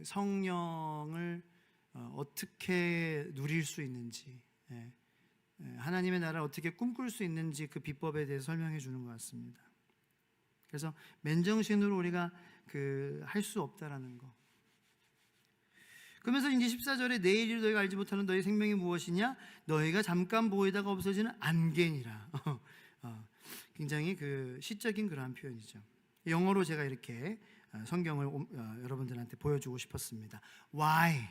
성령을 어떻게 누릴 수 있는지, 하나님의 나라를 어떻게 꿈꿀 수 있는지 그 비법에 대해서 설명해 주는 것 같습니다. 그래서 맨정신으로 우리가 할 수 없다라는 거. 그러면서 이제 14절에 내일을 너희가 알지 못하는 너희 생명이 무엇이냐? 너희가 잠깐 보이다가 없어지는 안개니라. 굉장히 시적인 그러한 표현이죠. 영어로 제가 이렇게 성경을 여러분들한테 보여주고 싶었습니다. Why?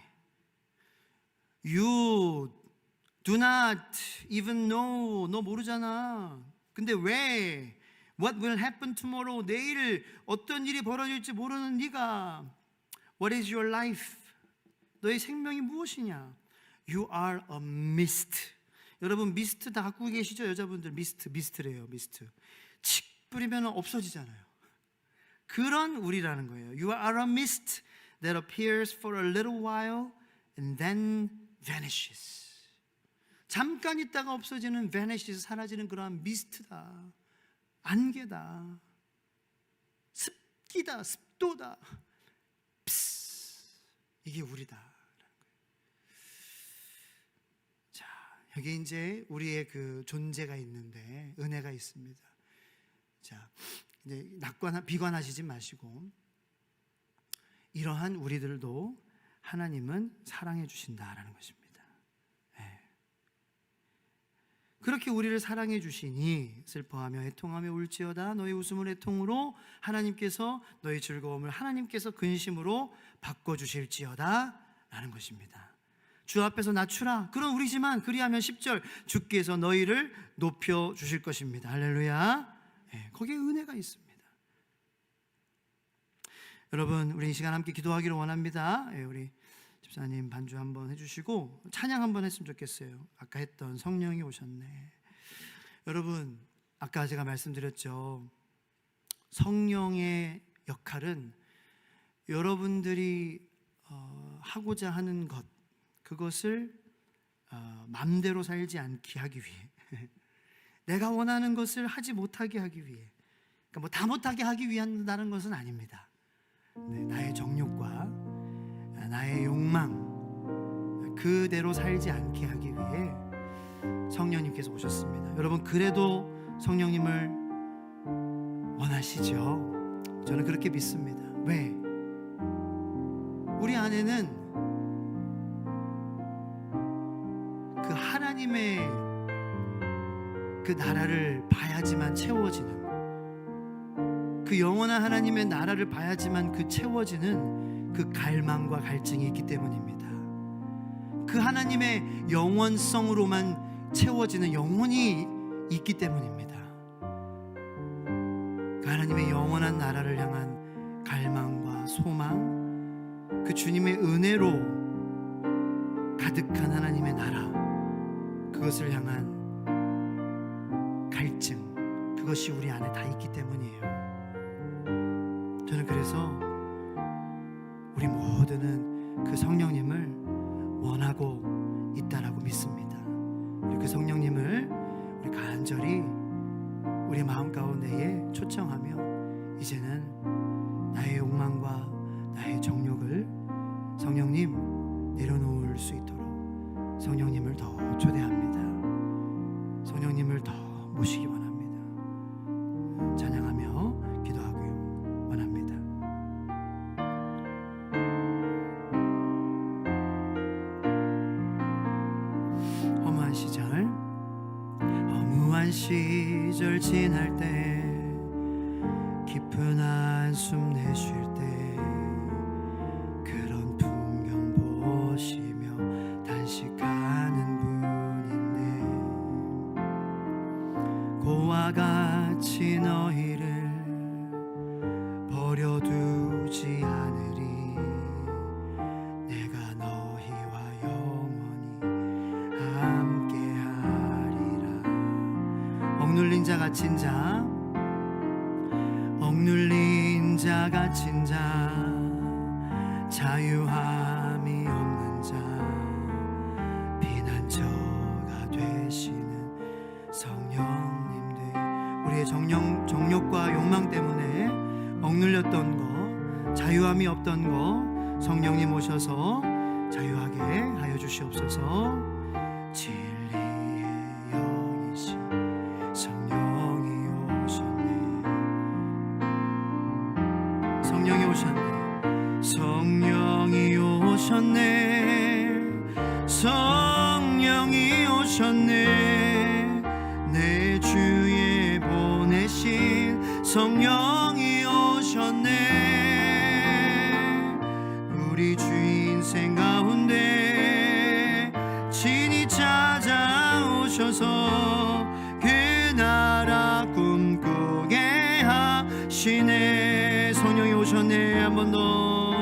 You do not even know. 너 모르잖아. 근데 왜? What will happen tomorrow? 내일 어떤 일이 벌어질지 모르는 네가 What is your life? 너의 생명이 무엇이냐? You are a mist. 여러분 미스트 다 갖고 계시죠? 여자분들 미스트래요. 미스트. 칙 뿌리면 없어지잖아요. 그런 우리라는 거예요. You are a mist that appears for a little while and then vanishes. 잠깐 있다가 없어지는 vanishes, 사라지는 그러한 미스트다. 안개다. 습기다. 습도다. 이게 우리다. 자, 여기 이제 우리의 존재가 있는데 은혜가 있습니다. 자, 이제 비관하시지 마시고 이러한 우리들도 하나님은 사랑해 주신다라는 것입니다. 네. 그렇게 우리를 사랑해 주시니 슬퍼하며 애통하며 울지어다 너희 웃음을 애통으로 하나님께서 너희 즐거움을 하나님께서 근심으로 바꿔주실지어다 라는 것입니다. 주 앞에서 낮추라 그런 우리지만 그리하면 10절 주께서 너희를 높여주실 것입니다. 할렐루야. 네, 거기에 은혜가 있습니다. 여러분 우리 이 시간 함께 기도하기를 원합니다. 네, 우리 집사님 반주 한번 해주시고 찬양 한번 했으면 좋겠어요. 아까 했던 성령이 오셨네. 여러분 아까 제가 말씀드렸죠. 성령의 역할은 여러분들이 하고자 하는 것 그것을 맘대로 살지 않게 하기 위해 내가 원하는 것을 하지 못하게 하기 위해 그러니까 다 못하게 하기 위한다는 것은 아닙니다. 네, 나의 정욕과 나의 욕망 그대로 살지 않게 하기 위해 성령님께서 오셨습니다. 여러분 그래도 성령님을 원하시죠? 저는 그렇게 믿습니다. 왜? 우리 안에는 그 하나님의 그 나라를 봐야지만 채워지는 그 영원한 하나님의 나라를 봐야지만 채워지는 그 갈망과 갈증이 있기 때문입니다. 그 하나님의 영원성으로만 채워지는 영혼이 있기 때문입니다. 그 하나님의 영원한 나라를 향한 갈망과 소망 그 주님의 은혜로 가득한 하나님의 나라 그것을 향한 갈증 그것이 우리 안에 다 있기 때문이에요. 저는 그래서 우리 모두는 그 성령님을 원하고 있다라고 믿습니다. 우리 그 성령님을 우리 간절히 우리 마음 가운데에 초청하며 이제는 나의 욕망과 나의 정욕을 성령님 내려놓을 수 있도록 성령님을 더 초대합니다. 성령님을 더 모시기 원합니다. 찬양하며 기도하기 원합니다. 허무한 시절 지날 때 깊은 한숨 내쉴 때 그런 풍경 보시며 단식하는 분인데 고와 같이 너희를 버려두지 않으리 내가 너희와 영원히 함께하리라. 억눌린 자 갇힌 자 억눌린 자 갇힌 자 자유함이 없는 자 피난처가 되시는 성령님들 우리의 정욕과 욕망 때문에 억눌렸던 거 자유함이 없던 거 성령님 오셔서 자유하게 하여 주시옵소서. 진리의 영이신 성령이 오셨네. 오셨네. 성령이 오셨네. 내 주에 보내신 성령이 오셨네. 우리 주 인생 가운데 친히 찾아오셔서 그 나라 꿈꾸게 하시네. 성령이 오셨네. 한 번 더.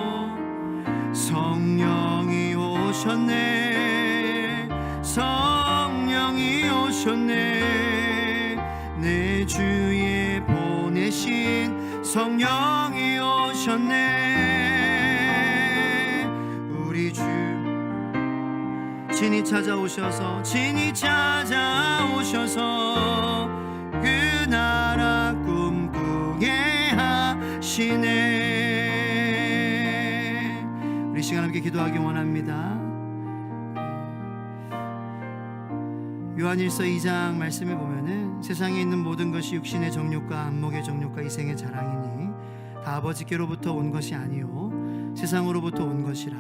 성령이 오셨네. 성령이 오셨네. 내 주에 보내신 성령이 오셨네. 우리 주 친히 찾아오셔서 그 나라 꿈꾸게 하시네. 우리 시간 함께 기도하기 원합니다. 요한일서 2장 말씀에 보면은 세상에 있는 모든 것이 육신의 정욕과 안목의 정욕과 이생의 자랑이니 다 아버지께로부터 온 것이 아니요 세상으로부터 온 것이라.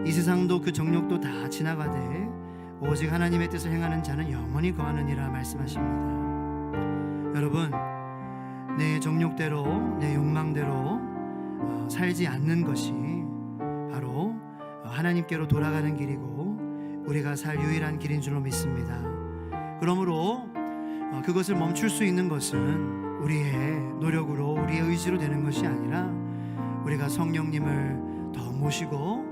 이 세상도 그 정욕도 다 지나가되 오직 하나님의 뜻을 행하는 자는 영원히 거하느니라 말씀하십니다. 여러분, 내 정욕대로 내 욕망대로 살지 않는 것이 바로 하나님께로 돌아가는 길이고 우리가 살 유일한 길인 줄로 믿습니다. 그러므로 그것을 멈출 수 있는 것은 우리의 노력으로 우리의 의지로 되는 것이 아니라 우리가 성령님을 더 모시고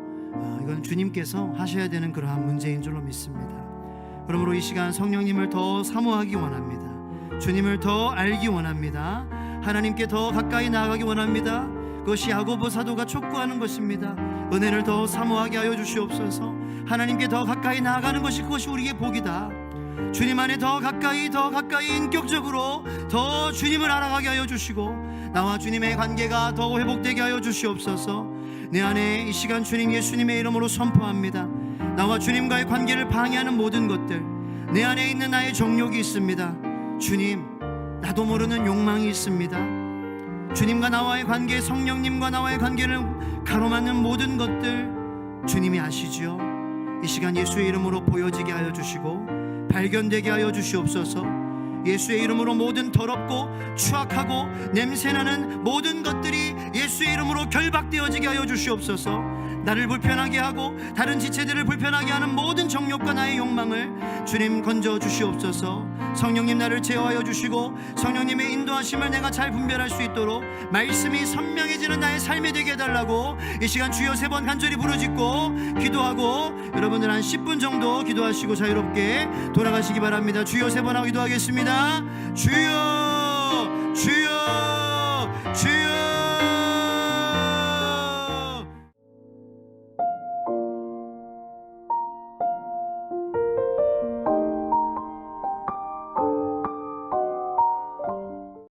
이건 주님께서 하셔야 되는 그러한 문제인 줄로 믿습니다. 그러므로 이 시간 성령님을 더 사모하기 원합니다. 주님을 더 알기 원합니다. 하나님께 더 가까이 나아가기 원합니다. 그것이 야고보 사도가 촉구하는 것입니다. 은혜를 더 사모하게 하여 주시옵소서. 하나님께 더 가까이 나아가는 것이 그것이 우리의 복이다. 주님 안에 더 가까이 인격적으로 더 주님을 알아가게 하여 주시고 나와 주님의 관계가 더 회복되게 하여 주시옵소서. 내 안에 이 시간 주님 예수님의 이름으로 선포합니다. 나와 주님과의 관계를 방해하는 모든 것들, 내 안에 있는 나의 정욕이 있습니다. 주님, 나도 모르는 욕망이 있습니다. 주님과 나와의 관계, 성령님과 나와의 관계를 가로막는 모든 것들 주님이 아시지요. 이 시간 예수의 이름으로 보여지게 하여 주시고 발견되게 하여 주시옵소서. 예수의 이름으로 모든 더럽고 추악하고 냄새나는 모든 것들이 예수의 이름으로 결박되어지게 하여 주시옵소서. 나를 불편하게 하고 다른 지체들을 불편하게 하는 모든 정욕과 나의 욕망을 주님 건져 주시옵소서. 성령님 나를 제어하여 주시고 성령님의 인도하심을 내가 잘 분별할 수 있도록 말씀이 선명해지는 나의 삶이 되게 해달라고 이 시간 주여 3번 간절히 부르짖고 기도하고 여러분들 한 10분 정도 기도하시고 자유롭게 돌아가시기 바랍니다. 주여 3번 하고 기도하겠습니다. 주여 주여 주여